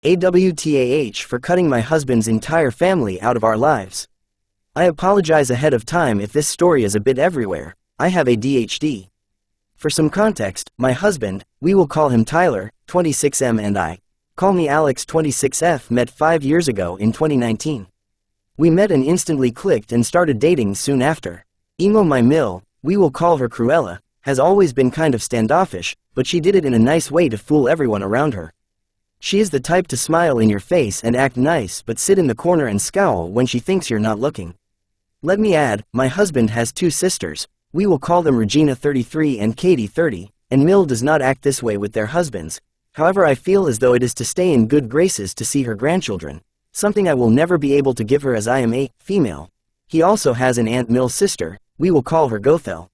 AWTAH for cutting my husband's entire family out of our lives. I apologize ahead of time if this story is a bit everywhere. I have ADHD. For some context, my husband, we will call him Tyler, 26M, and I, call me Alex, 26F, met 5 years ago in 2019. We met and instantly clicked and started dating soon after. Emo, my Mill, we will call her Cruella, has always been kind of standoffish, but she did it in a nice way to fool everyone around her. She is the type to smile in your face and act nice but sit in the corner and scowl when she thinks you're not looking. Let me add, my husband has 2 sisters, we will call them Regina, 33, and Katie, 30, and Mill does not act this way with their husbands. However, I feel as though it is to stay in good graces to see her grandchildren, something I will never be able to give her as I am a female. He also has an Aunt Mill's sister, we will call her Gothel.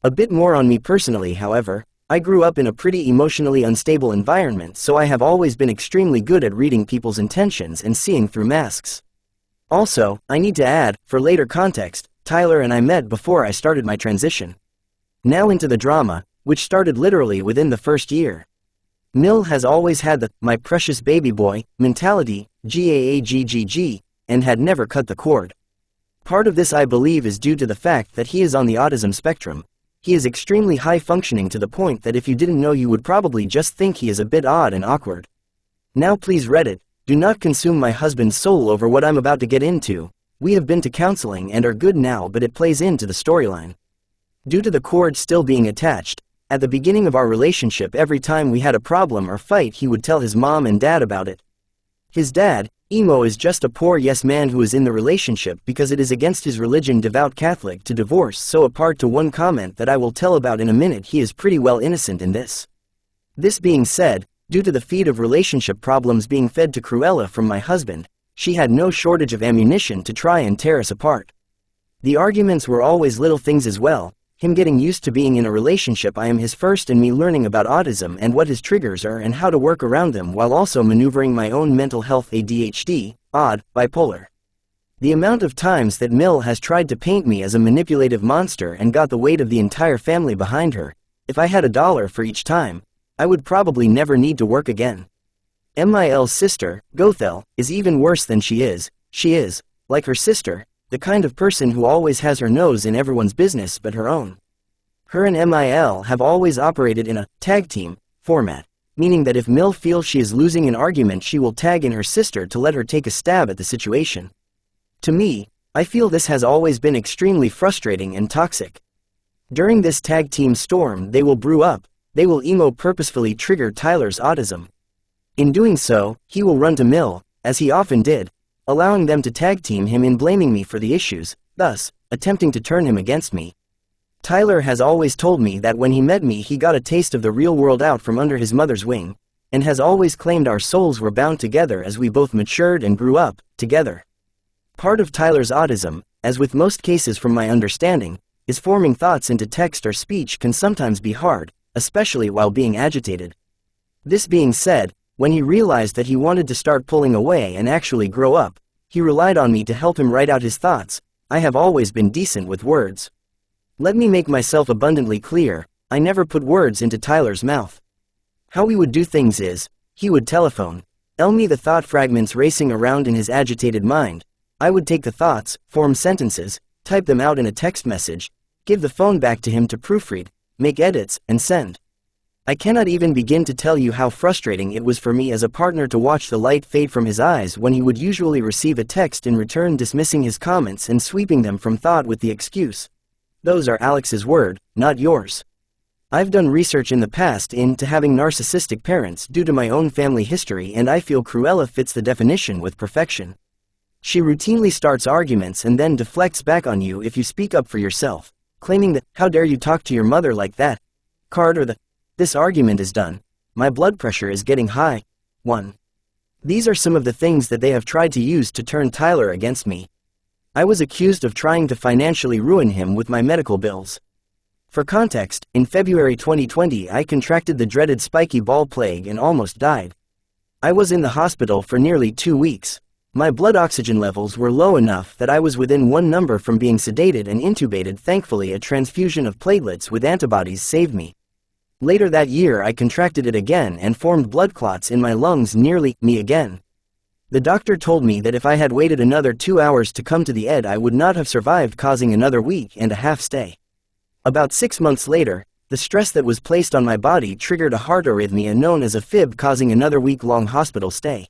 A bit more on me personally, however. I grew up in a pretty emotionally unstable environment, so I have always been extremely good at reading people's intentions and seeing through masks. Also, I need to add, for later context, Tyler and I met before I started my transition. Now into the drama, which started literally within the first year. Mill has always had the "my precious baby boy" mentality, GAAGGG, and had never cut the cord. Part of this, I believe, is due to the fact that he is on the autism spectrum. He is extremely high functioning to the point that if you didn't know, you would probably just think he is a bit odd and awkward. Now please Reddit, do not consume my husband's soul over what I'm about to get into. We have been to counseling and are good now, but it plays into the storyline. Due to the cord still being attached, at the beginning of our relationship, every time we had a problem or fight, he would tell his mom and dad about it. His dad, Emo, is just a poor yes man who is in the relationship because it is against his religion, devout Catholic, to divorce. So apart to one comment that I will tell about in a minute, he is pretty well innocent in this. This being said, due to the feed of relationship problems being fed to Cruella from my husband, she had no shortage of ammunition to try and tear us apart. The arguments were always little things as well, him getting used to being in a relationship I am his first, and me learning about autism and what his triggers are and how to work around them, while also maneuvering my own mental health, ADHD, odd, bipolar. The amount of times that Mill has tried to paint me as a manipulative monster and got the weight of the entire family behind her, if I had $1 for each time, I would probably never need to work again. Mil's sister, Gothel, is even worse than she is. She is, like her sister, the kind of person who always has her nose in everyone's business but her own. Her and Mil have always operated in a tag team format, meaning that if Mill feels she is losing an argument, she will tag in her sister to let her take a stab at the situation. To me, I feel this has always been extremely frustrating and toxic. During this tag team storm, they will brew up, they will Emo purposefully trigger Tyler's autism. In doing so, he will run to Mill, as he often did, allowing them to tag team him in blaming me for the issues, thus, attempting to turn him against me. Tyler has always told me that when he met me, he got a taste of the real world out from under his mother's wing, and has always claimed our souls were bound together as we both matured and grew up together. Part of Tyler's autism, as with most cases from my understanding, is forming thoughts into text or speech can sometimes be hard, especially while being agitated. This being said, when he realized that he wanted to start pulling away and actually grow up, he relied on me to help him write out his thoughts. I have always been decent with words. Let me make myself abundantly clear, I never put words into Tyler's mouth. How we would do things is, he would telephone me the thought fragments racing around in his agitated mind. I would take the thoughts, form sentences, type them out in a text message, give the phone back to him to proofread, make edits, and send. I cannot even begin to tell you how frustrating it was for me as a partner to watch the light fade from his eyes when he would usually receive a text in return dismissing his comments and sweeping them from thought with the excuse, "Those are Alex's word, not yours." I've done research in the past into having narcissistic parents due to my own family history, and I feel Cruella fits the definition with perfection. She routinely starts arguments and then deflects back on you if you speak up for yourself, claiming that, "How dare you talk to your mother like that?" card, or the "This argument is done. My blood pressure is getting high." 1. These are some of the things that they have tried to use to turn Tyler against me. I was accused of trying to financially ruin him with my medical bills. For context, in February 2020 I contracted the dreaded spiky ball plague and almost died. I was in the hospital for nearly 2 weeks. My blood oxygen levels were low enough that I was within one number from being sedated and intubated. Thankfully, a transfusion of platelets with antibodies saved me. Later that year I contracted it again and formed blood clots in my lungs, nearly me again. The doctor told me that if I had waited another 2 hours to come to the ED I would not have survived, causing another week and a half stay. About 6 months later, the stress that was placed on my body triggered a heart arrhythmia known as a fib, causing another week-long hospital stay.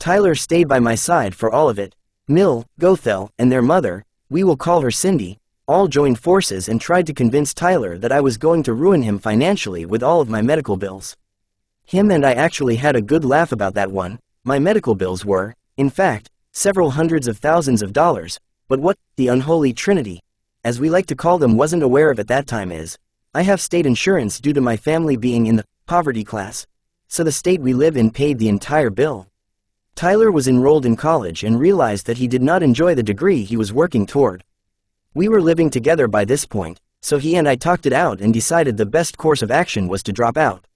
Tyler stayed by my side for all of it. Mill, Gothel, and their mother, we will call her Cindy, all joined forces and tried to convince Tyler that I was going to ruin him financially with all of my medical bills. Him and I actually had a good laugh about that one. My medical bills were, in fact, several hundreds of thousands of dollars, but what the unholy trinity, as we like to call them, wasn't aware of at that time is, I have state insurance due to my family being in the poverty class, so the state we live in paid the entire bill. Tyler was enrolled in college and realized that he did not enjoy the degree he was working toward. We were living together by this point, so he and I talked it out and decided the best course of action was to drop out.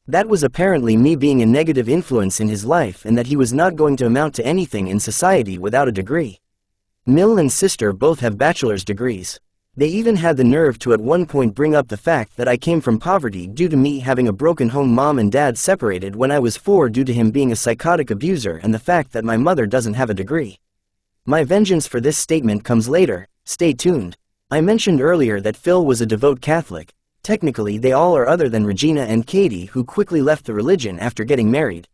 That was apparently me being a negative influence in his life and that he was not going to amount to anything in society without a degree. Mill and sister both have bachelor's degrees. They even had the nerve to at one point bring up the fact that I came from poverty due to me having a broken home. Mom and dad separated when I was 4 due to him being a psychotic abuser and the fact that my mother doesn't have a degree. My vengeance for this statement comes later. Stay tuned. I mentioned earlier that Phil was a devout Catholic. Technically they all are, other than Regina and Katie, who quickly left the religion after getting married.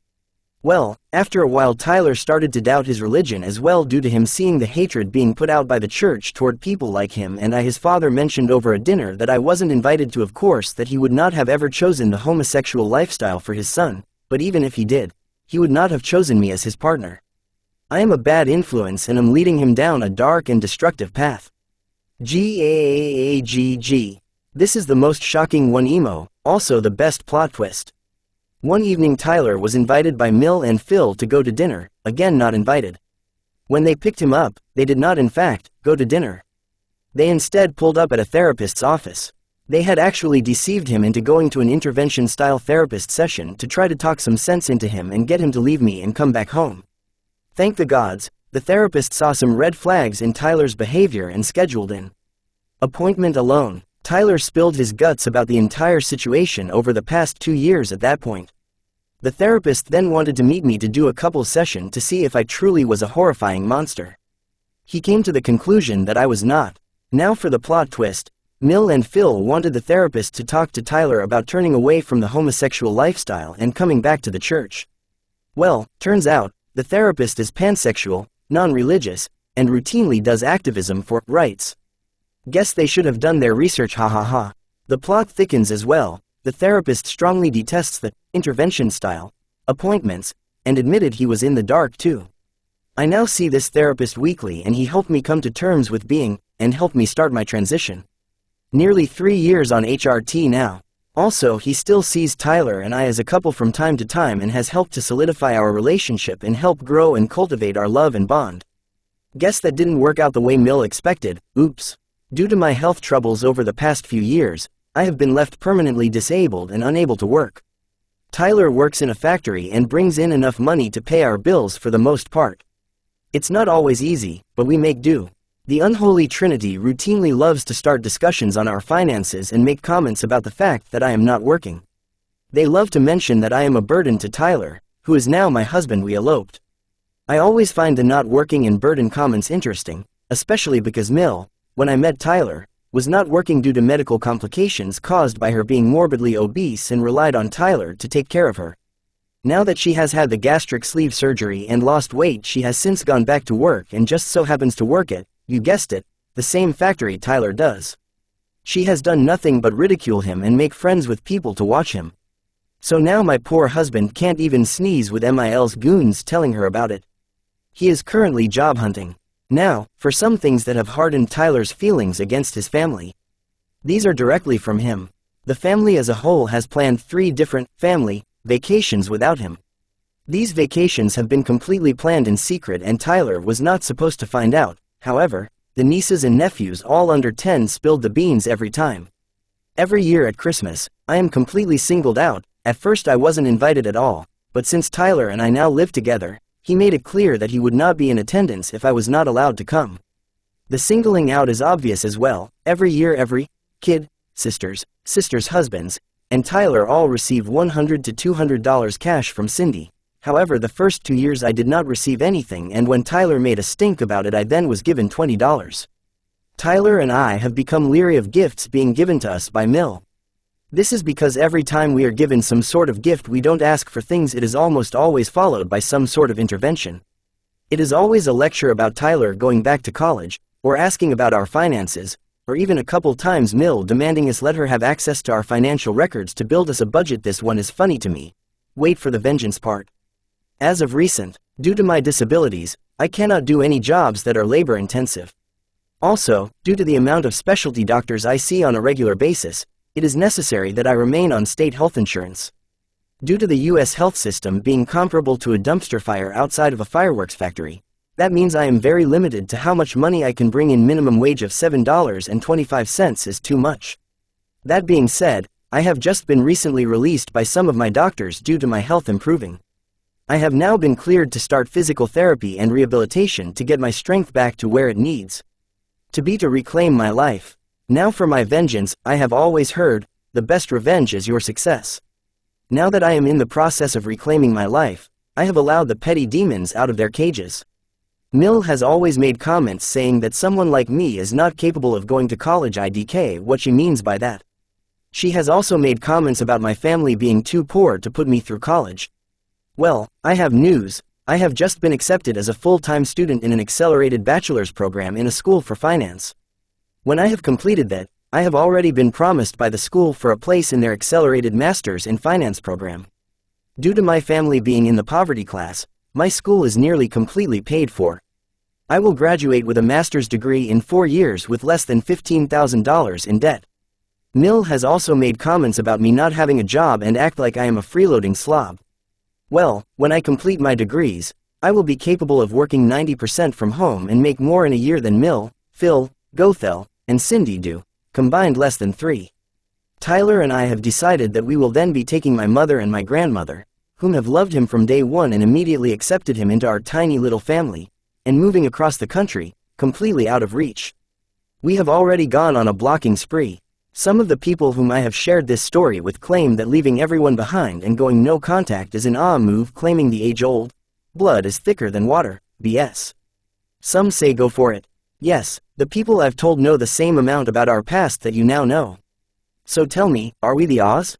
Well, after a while Tyler started to doubt his religion as well due to him seeing the hatred being put out by the church toward people like him and I. His father mentioned over a dinner that I wasn't invited to, of course, that he would not have ever chosen the homosexual lifestyle for his son, but even if he did, he would not have chosen me as his partner. I am a bad influence and am leading him down a dark and destructive path. GAAGG. This is the most shocking one emo, also the best plot twist. One evening Tyler was invited by Mill and Phil to go to dinner, again not invited. When they picked him up, they did not in fact go to dinner. They instead pulled up at a therapist's office. They had actually deceived him into going to an intervention-style therapist session to try to talk some sense into him and get him to leave me and come back home. Thank the gods, the therapist saw some red flags in Tyler's behavior and scheduled an appointment alone. Tyler spilled his guts about the entire situation over the past 2 years at that point. The therapist then wanted to meet me to do a couple session to see if I truly was a horrifying monster. He came to the conclusion that I was not. Now for the plot twist. Mill and Phil wanted the therapist to talk to Tyler about turning away from the homosexual lifestyle and coming back to the church. Well, turns out, the therapist is pansexual, non-religious, and routinely does activism for rights. Guess they should have done their research, hahaha. The plot thickens as well. The therapist strongly detests the intervention style appointments and admitted he was in the dark too. I now see this therapist weekly and he helped me come to terms with being and helped me start my transition. Nearly 3 years on HRT now. Also, he still sees Tyler and I as a couple from time to time and has helped to solidify our relationship and help grow and cultivate our love and bond. Guess that didn't work out the way Mill expected. Oops. Due to my health troubles over the past few years, I have been left permanently disabled and unable to work. Tyler works in a factory and brings in enough money to pay our bills for the most part. It's not always easy, but we make do. The unholy trinity routinely loves to start discussions on our finances and make comments about the fact that I am not working. They love to mention that I am a burden to Tyler, who is now my husband. We eloped. I always find the not working and burden comments interesting, especially because Mill, when I met Tyler, was not working due to medical complications caused by her being morbidly obese and relied on Tyler to take care of her. Now that she has had the gastric sleeve surgery and lost weight, she has since gone back to work and just so happens to work at, you guessed it, the same factory Tyler does. She has done nothing but ridicule him and make friends with people to watch him. So now my poor husband can't even sneeze with Mil's goons telling her about it. He is currently job hunting. Now, for some things that have hardened Tyler's feelings against his family. These are directly from him. The family as a whole has planned 3 different family vacations without him. These vacations have been completely planned in secret and Tyler was not supposed to find out. However, the nieces and nephews all under 10 spilled the beans every time. Every year at Christmas, I am completely singled out. At first I wasn't invited at all, but since Tyler and I now live together, he made it clear that he would not be in attendance if I was not allowed to come. The singling out is obvious as well. Every year every kid, sisters' husbands, and Tyler all received $100 to $200 cash from Cindy. However, the first 2 years I did not receive anything, and when Tyler made a stink about it, I then was given $20. Tyler and I have become leery of gifts being given to us by Mill. This is because every time we are given some sort of gift, we don't ask for things. It is almost always followed by some sort of intervention. It is always a lecture about Tyler going back to college, or asking about our finances, or even a couple times Mill demanding us let her have access to our financial records to build us a budget. This one is funny to me. Wait for the vengeance part. As of recent, due to my disabilities, I cannot do any jobs that are labor intensive. Also, due to the amount of specialty doctors I see on a regular basis, it is necessary that I remain on state health insurance. Due to the U.S. health system being comparable to a dumpster fire outside of a fireworks factory, that means I am very limited to how much money I can bring in. Minimum wage of $7.25 is too much. That being said, I have just been recently released by some of my doctors due to my health improving. I have now been cleared to start physical therapy and rehabilitation to get my strength back to where it needs to reclaim my life. Now for my vengeance. I have always heard, the best revenge is your success. Now that I am in the process of reclaiming my life, I have allowed the petty demons out of their cages. Mill has always made comments saying that someone like me is not capable of going to college. IDK what she means by that. She has also made comments about my family being too poor to put me through college. Well, I have news. I have just been accepted as a full-time student in an accelerated bachelor's program in a school for finance. When I have completed that, I have already been promised by the school for a place in their accelerated master's in finance program. Due to my family being in the poverty class, my school is nearly completely paid for. I will graduate with a master's degree in 4 years with less than $15,000 in debt. Mill has also made comments about me not having a job and act like I am a freeloading slob. Well, when I complete my degrees, I will be capable of working 90% from home and make more in a year than Mill, Phil, Gothel, and Cindy do, combined less than 3. Tyler and I have decided that we will then be taking my mother and my grandmother, whom have loved him from day one and immediately accepted him into our tiny little family, and moving across the country, completely out of reach. We have already gone on a blocking spree. Some of the people whom I have shared this story with claim that leaving everyone behind and going no contact is an move, claiming the age-old blood is thicker than water BS. Some say go for it. Yes, the people I've told know the same amount about our past that you now know. So tell me, are we the Oz?